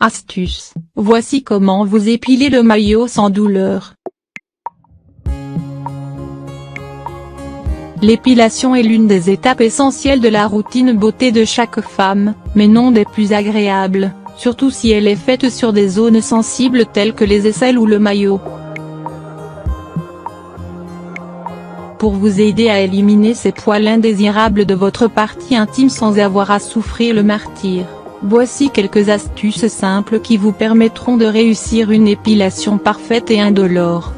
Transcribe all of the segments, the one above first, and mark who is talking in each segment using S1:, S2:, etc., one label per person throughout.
S1: Astuce, voici comment vous épiler le maillot sans douleur. L'épilation est l'une des étapes essentielles de la routine beauté de chaque femme, mais non des plus agréables, surtout si elle est faite sur des zones sensibles telles que les aisselles ou le maillot. Pour vous aider à éliminer ces poils indésirables de votre partie intime sans avoir à souffrir le martyre, voici quelques astuces simples qui vous permettront de réussir une épilation parfaite et indolore.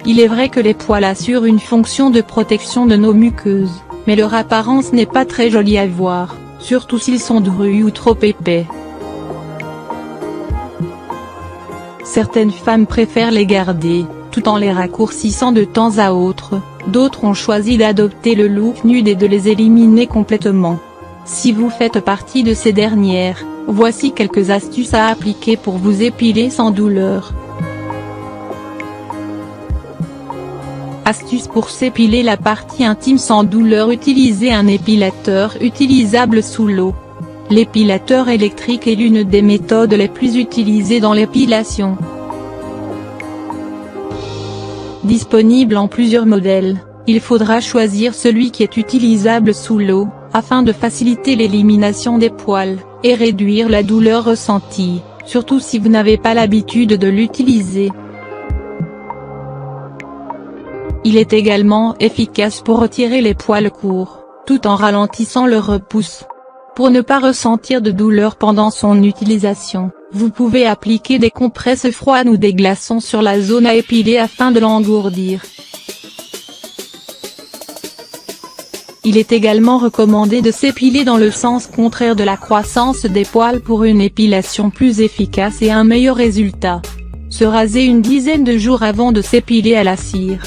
S1: Il est vrai que les poils assurent une fonction de protection de nos muqueuses, mais leur apparence n'est pas très jolie à voir, surtout s'ils sont drus ou trop épais. Certaines femmes préfèrent les garder, tout en les raccourcissant de temps à autre, d'autres ont choisi d'adopter le look nude et de les éliminer complètement. Si vous faites partie de ces dernières, voici quelques astuces à appliquer pour vous épiler sans douleur. Astuce pour s'épiler la partie intime sans douleur. Utilisez un épilateur utilisable sous l'eau. L'épilateur électrique est l'une des méthodes les plus utilisées dans l'épilation. Disponible en plusieurs modèles, il faudra choisir celui qui est utilisable sous l'eau, afin de faciliter l'élimination des poils, et réduire la douleur ressentie, surtout si vous n'avez pas l'habitude de l'utiliser. Il est également efficace pour retirer les poils courts, tout en ralentissant leur repousse. Pour ne pas ressentir de douleur pendant son utilisation, vous pouvez appliquer des compresses froides ou des glaçons sur la zone à épiler afin de l'engourdir. Il est également recommandé de s'épiler dans le sens contraire de la croissance des poils pour une épilation plus efficace et un meilleur résultat. Se raser une dizaine de jours avant de s'épiler à la cire.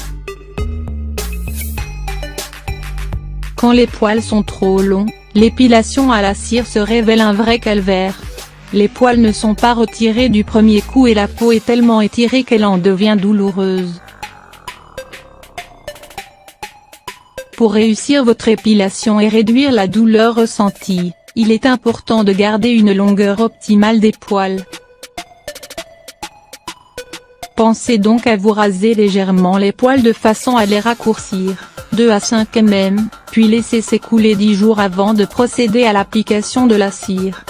S1: Quand les poils sont trop longs, l'épilation à la cire se révèle un vrai calvaire. Les poils ne sont pas retirés du premier coup et la peau est tellement étirée qu'elle en devient douloureuse. Pour réussir votre épilation et réduire la douleur ressentie, il est important de garder une longueur optimale des poils. Pensez donc à vous raser légèrement les poils de façon à les raccourcir, 2 à 5 mm, puis laisser s'écouler 10 jours avant de procéder à l'application de la cire.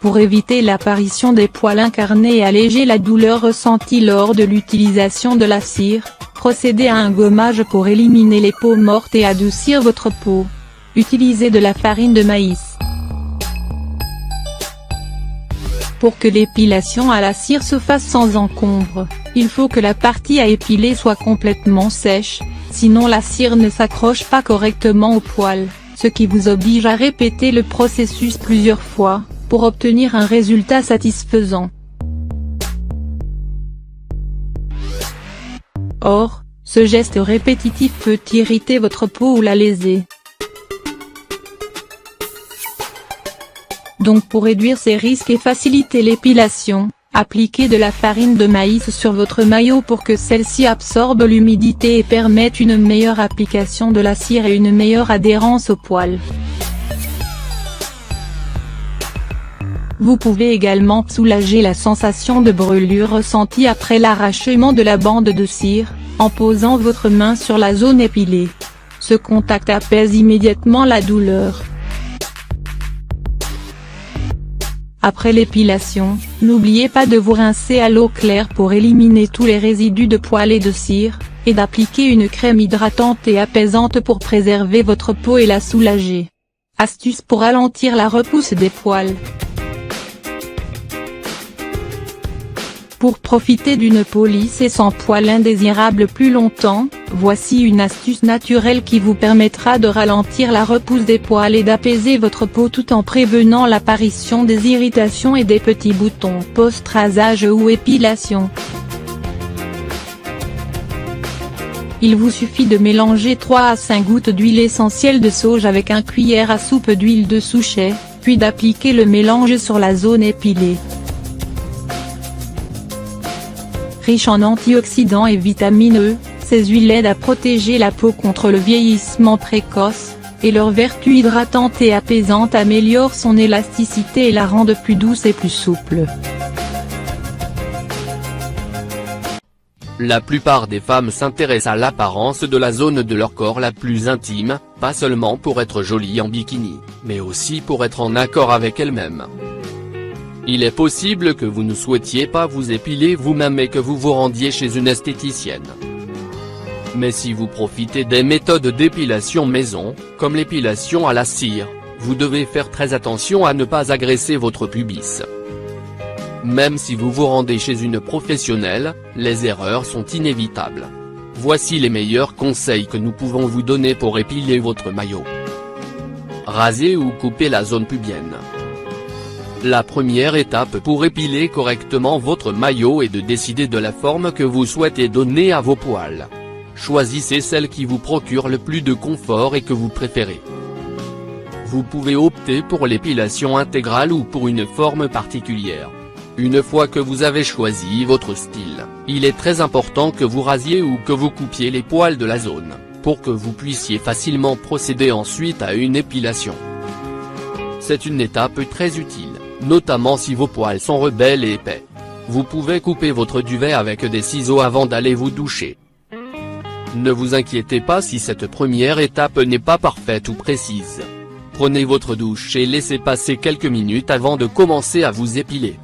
S1: Pour éviter l'apparition des poils incarnés et alléger la douleur ressentie lors de l'utilisation de la cire, procédez à un gommage pour éliminer les peaux mortes et adoucir votre peau. Utilisez de la farine de maïs. Pour que l'épilation à la cire se fasse sans encombre, il faut que la partie à épiler soit complètement sèche, sinon la cire ne s'accroche pas correctement aux poils, ce qui vous oblige à répéter le processus plusieurs fois, pour obtenir un résultat satisfaisant. Or, ce geste répétitif peut irriter votre peau ou la léser. Donc pour réduire ces risques et faciliter l'épilation, appliquez de la farine de maïs sur votre maillot pour que celle-ci absorbe l'humidité et permette une meilleure application de la cire et une meilleure adhérence aux poils. Vous pouvez également soulager la sensation de brûlure ressentie après l'arrachement de la bande de cire, en posant votre main sur la zone épilée. Ce contact apaise immédiatement la douleur. Après l'épilation, n'oubliez pas de vous rincer à l'eau claire pour éliminer tous les résidus de poils et de cire, et d'appliquer une crème hydratante et apaisante pour préserver votre peau et la soulager. Astuce pour ralentir la repousse des poils. Pour profiter d'une peau lisse et sans poils indésirables plus longtemps, voici une astuce naturelle qui vous permettra de ralentir la repousse des poils et d'apaiser votre peau tout en prévenant l'apparition des irritations et des petits boutons post-rasage ou épilation. Il vous suffit de mélanger 3 à 5 gouttes d'huile essentielle de sauge avec une cuillère à soupe d'huile de souchet, puis d'appliquer le mélange sur la zone épilée. Riche en antioxydants et vitamine E, ces huiles aident à protéger la peau contre le vieillissement précoce, et leur vertu hydratante et apaisante améliorent son élasticité et la rendent plus douce et plus souple.
S2: La plupart des femmes s'intéressent à l'apparence de la zone de leur corps la plus intime, pas seulement pour être jolie en bikini, mais aussi pour être en accord avec elles-mêmes. Il est possible que vous ne souhaitiez pas vous épiler vous-même et que vous vous rendiez chez une esthéticienne. Mais si vous profitez des méthodes d'épilation maison, comme l'épilation à la cire, vous devez faire très attention à ne pas agresser votre pubis. Même si vous vous rendez chez une professionnelle, les erreurs sont inévitables. Voici les meilleurs conseils que nous pouvons vous donner pour épiler votre maillot. Raser ou couper la zone pubienne. La première étape pour épiler correctement votre maillot est de décider de la forme que vous souhaitez donner à vos poils. Choisissez celle qui vous procure le plus de confort et que vous préférez. Vous pouvez opter pour l'épilation intégrale ou pour une forme particulière. Une fois que vous avez choisi votre style, il est très important que vous rasiez ou que vous coupiez les poils de la zone, pour que vous puissiez facilement procéder ensuite à une épilation. C'est une étape très utile, notamment si vos poils sont rebelles et épais. Vous pouvez couper votre duvet avec des ciseaux avant d'aller vous doucher. Ne vous inquiétez pas si cette première étape n'est pas parfaite ou précise. Prenez votre douche et laissez passer quelques minutes avant de commencer à vous épiler.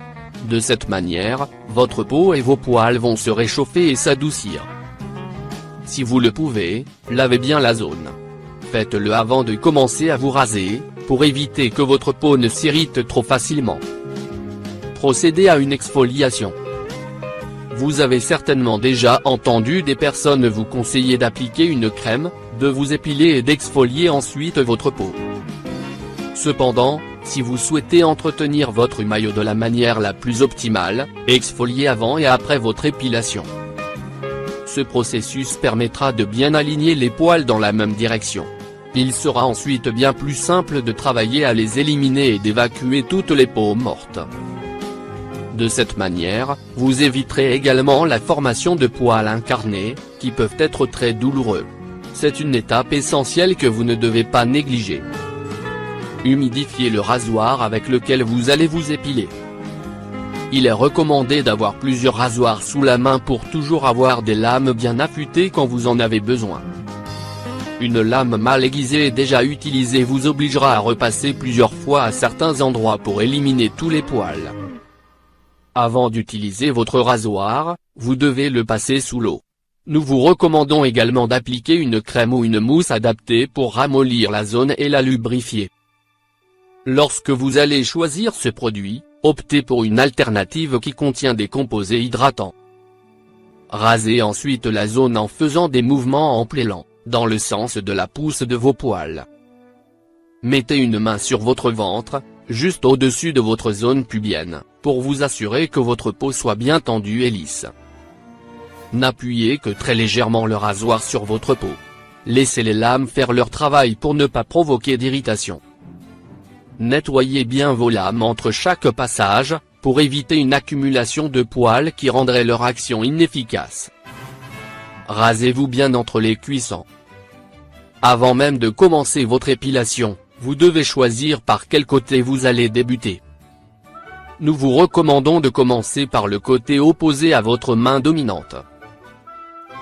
S2: De cette manière, votre peau et vos poils vont se réchauffer et s'adoucir. Si vous le pouvez, lavez bien la zone. Faites-le avant de commencer à vous raser, pour éviter que votre peau ne s'irrite trop facilement. Procédez à une exfoliation. Vous avez certainement déjà entendu des personnes vous conseiller d'appliquer une crème, de vous épiler et d'exfolier ensuite votre peau. Cependant, si vous souhaitez entretenir votre maillot de la manière la plus optimale, exfoliez avant et après votre épilation. Ce processus permettra de bien aligner les poils dans la même direction. Il sera ensuite bien plus simple de travailler à les éliminer et d'évacuer toutes les peaux mortes. De cette manière, vous éviterez également la formation de poils incarnés, qui peuvent être très douloureux. C'est une étape essentielle que vous ne devez pas négliger. Humidifiez le rasoir avec lequel vous allez vous épiler. Il est recommandé d'avoir plusieurs rasoirs sous la main pour toujours avoir des lames bien affûtées quand vous en avez besoin. Une lame mal aiguisée et déjà utilisée vous obligera à repasser plusieurs fois à certains endroits pour éliminer tous les poils. Avant d'utiliser votre rasoir, vous devez le passer sous l'eau. Nous vous recommandons également d'appliquer une crème ou une mousse adaptée pour ramollir la zone et la lubrifier. Lorsque vous allez choisir ce produit, optez pour une alternative qui contient des composés hydratants. Rasez ensuite la zone en faisant des mouvements en plailant, dans le sens de la pousse de vos poils. Mettez une main sur votre ventre, juste au-dessus de votre zone pubienne, pour vous assurer que votre peau soit bien tendue et lisse. N'appuyez que très légèrement le rasoir sur votre peau. Laissez les lames faire leur travail pour ne pas provoquer d'irritation. Nettoyez bien vos lames entre chaque passage, pour éviter une accumulation de poils qui rendrait leur action inefficace. Rasez-vous bien entre les cuissons. Avant même de commencer votre épilation, vous devez choisir par quel côté vous allez débuter. Nous vous recommandons de commencer par le côté opposé à votre main dominante.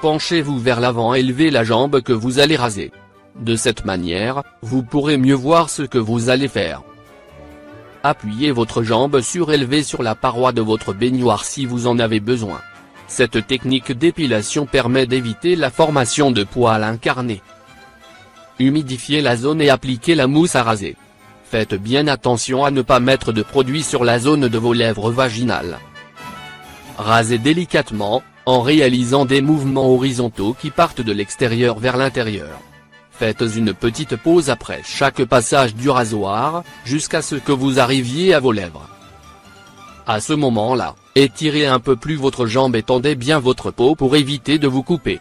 S2: Penchez-vous vers l'avant et levez la jambe que vous allez raser. De cette manière, vous pourrez mieux voir ce que vous allez faire. Appuyez votre jambe surélevée sur la paroi de votre baignoire si vous en avez besoin. Cette technique d'épilation permet d'éviter la formation de poils incarnés. Humidifiez la zone et appliquez la mousse à raser. Faites bien attention à ne pas mettre de produit sur la zone de vos lèvres vaginales. Rasez délicatement, en réalisant des mouvements horizontaux qui partent de l'extérieur vers l'intérieur. Faites une petite pause après chaque passage du rasoir, jusqu'à ce que vous arriviez à vos lèvres. À ce moment-là, étirez un peu plus votre jambe et tendez bien votre peau pour éviter de vous couper.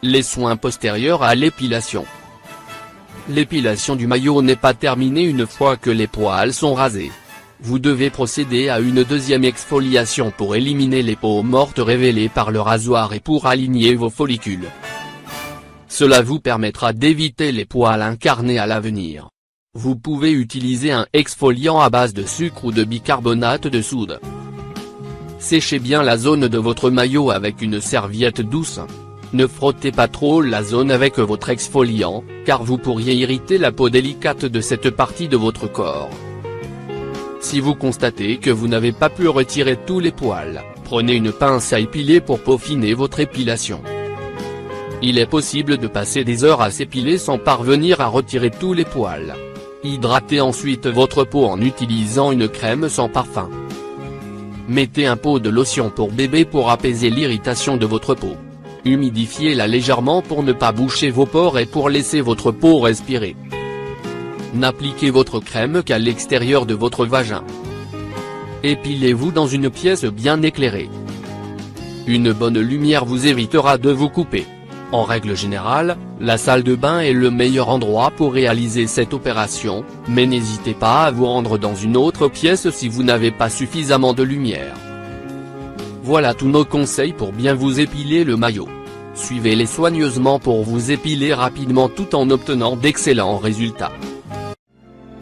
S2: Les soins postérieurs à l'épilation. L'épilation du maillot n'est pas terminée une fois que les poils sont rasés. Vous devez procéder à une deuxième exfoliation pour éliminer les peaux mortes révélées par le rasoir et pour aligner vos follicules. Cela vous permettra d'éviter les poils incarnés à l'avenir. Vous pouvez utiliser un exfoliant à base de sucre ou de bicarbonate de soude. Séchez bien la zone de votre maillot avec une serviette douce. Ne frottez pas trop la zone avec votre exfoliant, car vous pourriez irriter la peau délicate de cette partie de votre corps. Si vous constatez que vous n'avez pas pu retirer tous les poils, prenez une pince à épiler pour peaufiner votre épilation. Il est possible de passer des heures à s'épiler sans parvenir à retirer tous les poils. Hydratez ensuite votre peau en utilisant une crème sans parfum. Mettez un pot de lotion pour bébé pour apaiser l'irritation de votre peau. Humidifiez-la légèrement pour ne pas boucher vos pores et pour laisser votre peau respirer. N'appliquez votre crème qu'à l'extérieur de votre vagin. Épilez-vous dans une pièce bien éclairée. Une bonne lumière vous évitera de vous couper. En règle générale, la salle de bain est le meilleur endroit pour réaliser cette opération, mais n'hésitez pas à vous rendre dans une autre pièce si vous n'avez pas suffisamment de lumière. Voilà tous nos conseils pour bien vous épiler le maillot. Suivez-les soigneusement pour vous épiler rapidement tout en obtenant d'excellents résultats.